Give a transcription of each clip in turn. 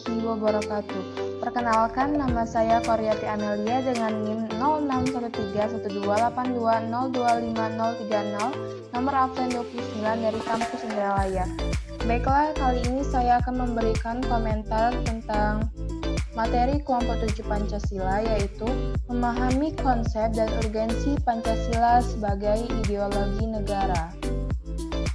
warahmatullahi wabarakatuh. Perkenalkan, nama saya Koryati Amelia dengan NIM 06131282025030, nomor absen 29 dari kampus Indralaya. Baiklah, kali ini saya akan memberikan komentar tentang materi kelompok 7 Pancasila, yaitu memahami konsep dan urgensi Pancasila sebagai ideologi negara.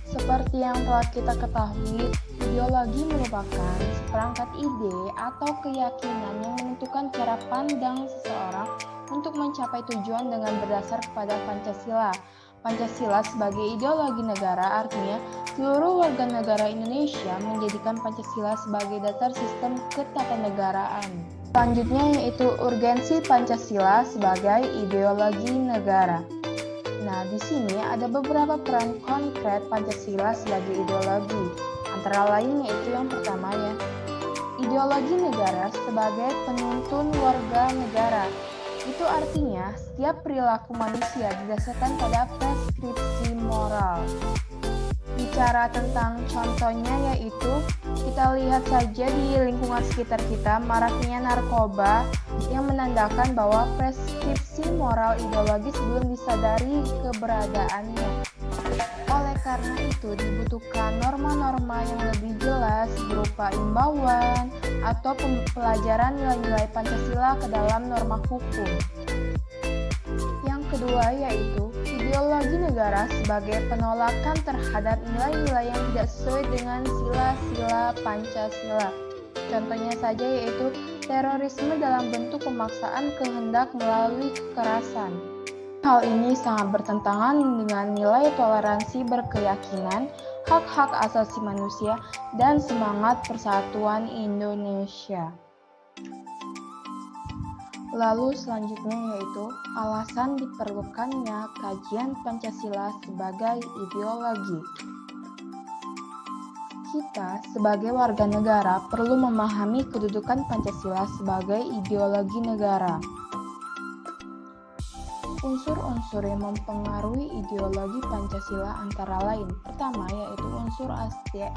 Seperti yang telah kita ketahui, ideologi merupakan seperangkat ide atau keyakinan yang menentukan cara pandang seseorang untuk mencapai tujuan dengan berdasar kepada Pancasila. Pancasila sebagai ideologi negara artinya seluruh warga negara Indonesia menjadikan Pancasila sebagai dasar sistem ketatanegaraan. Selanjutnya yaitu urgensi Pancasila sebagai ideologi negara. Nah, di sini ada beberapa peran konkret Pancasila sebagai ideologi. Antara lain yaitu yang pertama ya, ideologi negara sebagai penuntun warga negara. Itu artinya setiap perilaku manusia didasarkan pada preskripsi moral. Bicara tentang contohnya yaitu kita lihat saja di lingkungan sekitar kita maraknya narkoba yang menandakan bahwa preskripsi moral ideologis belum disadari keberadaannya. Oleh karena itu dibutuhkan norma-norma yang lebih jelas berupa imbauan atau pelajaran nilai-nilai Pancasila ke dalam norma hukum. Yang kedua yaitu ideologi negara sebagai penolakan terhadap nilai-nilai yang tidak sesuai dengan sila-sila Pancasila. Contohnya saja yaitu terorisme dalam bentuk pemaksaan kehendak melalui kekerasan. Hal ini sangat bertentangan dengan nilai toleransi berkeyakinan, hak-hak asasi manusia, dan semangat persatuan Indonesia. Lalu selanjutnya yaitu alasan diperlukannya kajian Pancasila sebagai ideologi. Kita sebagai warga negara perlu memahami kedudukan Pancasila sebagai ideologi negara. Unsur-unsur yang mempengaruhi ideologi Pancasila antara lain. Pertama yaitu unsur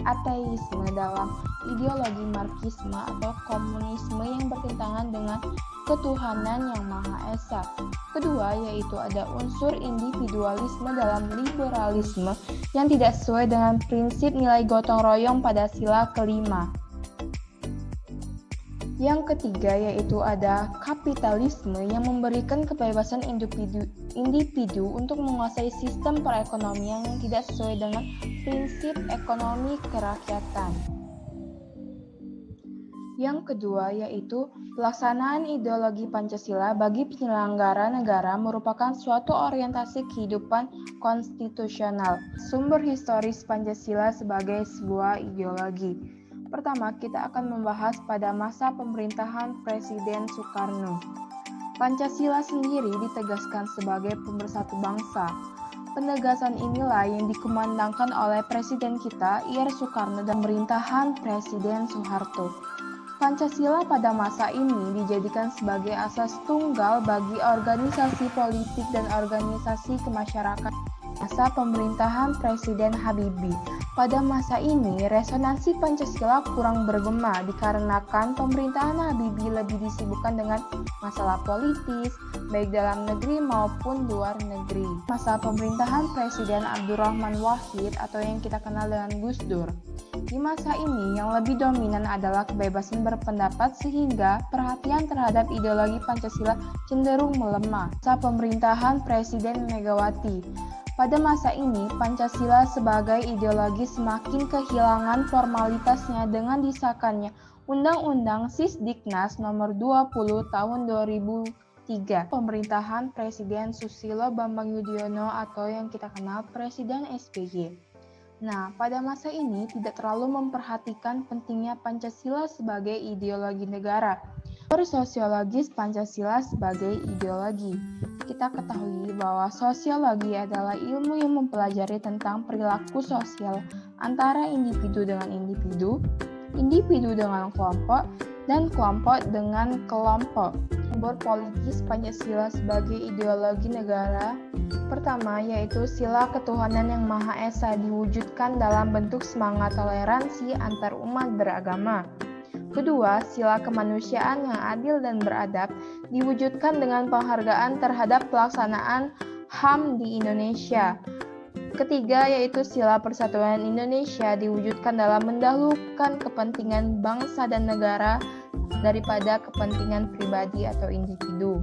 ateisme dalam ideologi Marxisme atau komunisme yang bertentangan dengan ketuhanan yang Maha Esa. Kedua yaitu ada unsur individualisme dalam liberalisme yang tidak sesuai dengan prinsip nilai gotong royong pada sila kelima. Yang ketiga yaitu ada kapitalisme yang memberikan kebebasan individu untuk menguasai sistem perekonomian yang tidak sesuai dengan prinsip ekonomi kerakyatan. Yang kedua yaitu pelaksanaan ideologi Pancasila bagi penyelenggara negara merupakan suatu orientasi kehidupan konstitusional. Sumber historis Pancasila sebagai sebuah ideologi. Pertama, kita akan membahas pada masa pemerintahan Presiden Soekarno. Pancasila sendiri ditegaskan sebagai pemersatu bangsa. Penegasan inilah yang dikumandangkan oleh Presiden kita, Ir Soekarno, dan pemerintahan Presiden Soeharto. Pancasila pada masa ini dijadikan sebagai asas tunggal bagi organisasi politik dan organisasi kemasyarakatan. Masa pemerintahan Presiden Habibie. Pada masa ini, resonansi Pancasila kurang bergema dikarenakan pemerintahan Habibie lebih disibukkan dengan masalah politis, baik dalam negeri maupun luar negeri. Masa pemerintahan Presiden Abdurrahman Wahid atau yang kita kenal dengan Gus Dur. Di masa ini, yang lebih dominan adalah kebebasan berpendapat sehingga perhatian terhadap ideologi Pancasila cenderung melemah. Masa pemerintahan Presiden Megawati. Pada masa ini, Pancasila sebagai ideologi semakin kehilangan formalitasnya dengan disahkannya Undang-Undang Sisdiknas Nomor 20 Tahun 2003. Pemerintahan Presiden Susilo Bambang Yudhoyono atau yang kita kenal Presiden SBY. Nah, pada masa ini tidak terlalu memperhatikan pentingnya Pancasila sebagai ideologi negara. Sosiologis Pancasila sebagai ideologi. Kita ketahui bahwa sosiologi adalah ilmu yang mempelajari tentang perilaku sosial antara individu dengan individu dengan kelompok, dan kelompok dengan kelompok. Sumber politis Pancasila sebagai ideologi negara. Pertama yaitu sila ketuhanan yang Maha Esa diwujudkan dalam bentuk semangat toleransi antar umat beragama. Kedua, sila kemanusiaan yang adil dan beradab diwujudkan dengan penghargaan terhadap pelaksanaan HAM di Indonesia. Ketiga, yaitu sila persatuan Indonesia diwujudkan dalam mendahulukan kepentingan bangsa dan negara daripada kepentingan pribadi atau individu.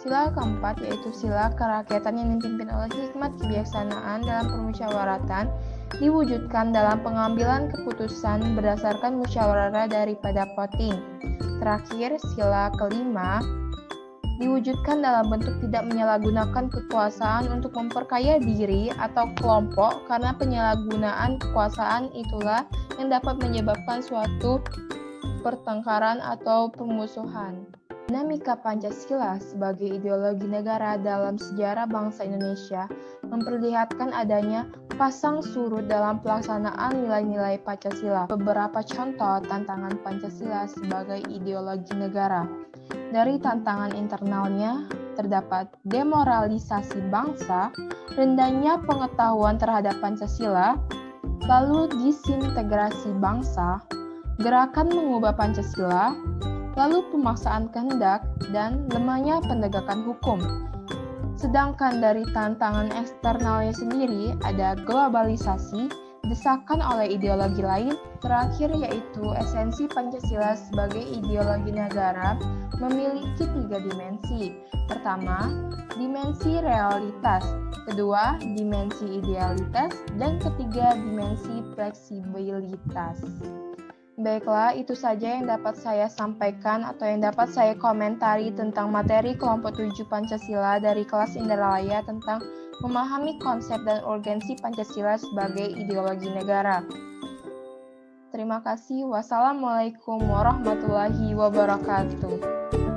Sila keempat yaitu sila kerakyatan yang dipimpin oleh hikmat kebijaksanaan dalam permusyawaratan diwujudkan dalam pengambilan keputusan berdasarkan musyawarah daripada voting. Terakhir, sila kelima diwujudkan dalam bentuk tidak menyalahgunakan kekuasaan untuk memperkaya diri atau kelompok, karena penyalahgunaan kekuasaan itulah yang dapat menyebabkan suatu pertengkaran atau permusuhan. Dinamika Pancasila sebagai ideologi negara dalam sejarah bangsa Indonesia memperlihatkan adanya pasang surut dalam pelaksanaan nilai-nilai Pancasila. Beberapa contoh tantangan Pancasila sebagai ideologi negara. Dari tantangan internalnya terdapat demoralisasi bangsa, rendahnya pengetahuan terhadap Pancasila, lalu disintegrasi bangsa, gerakan mengubah Pancasila, lalu pemaksaan kehendak, dan lemahnya penegakan hukum. Sedangkan dari tantangan eksternalnya sendiri ada globalisasi, desakan oleh ideologi lain, terakhir yaitu esensi Pancasila sebagai ideologi negara memiliki 3 dimensi. Pertama, dimensi realitas, kedua, dimensi idealitas, dan ketiga, dimensi fleksibilitas. Baiklah, itu saja yang dapat saya sampaikan atau yang dapat saya komentari tentang materi kelompok 7 Pancasila dari kelas Indralaya tentang memahami konsep dan urgensi Pancasila sebagai ideologi negara. Terima kasih. Wassalamualaikum warahmatullahi wabarakatuh.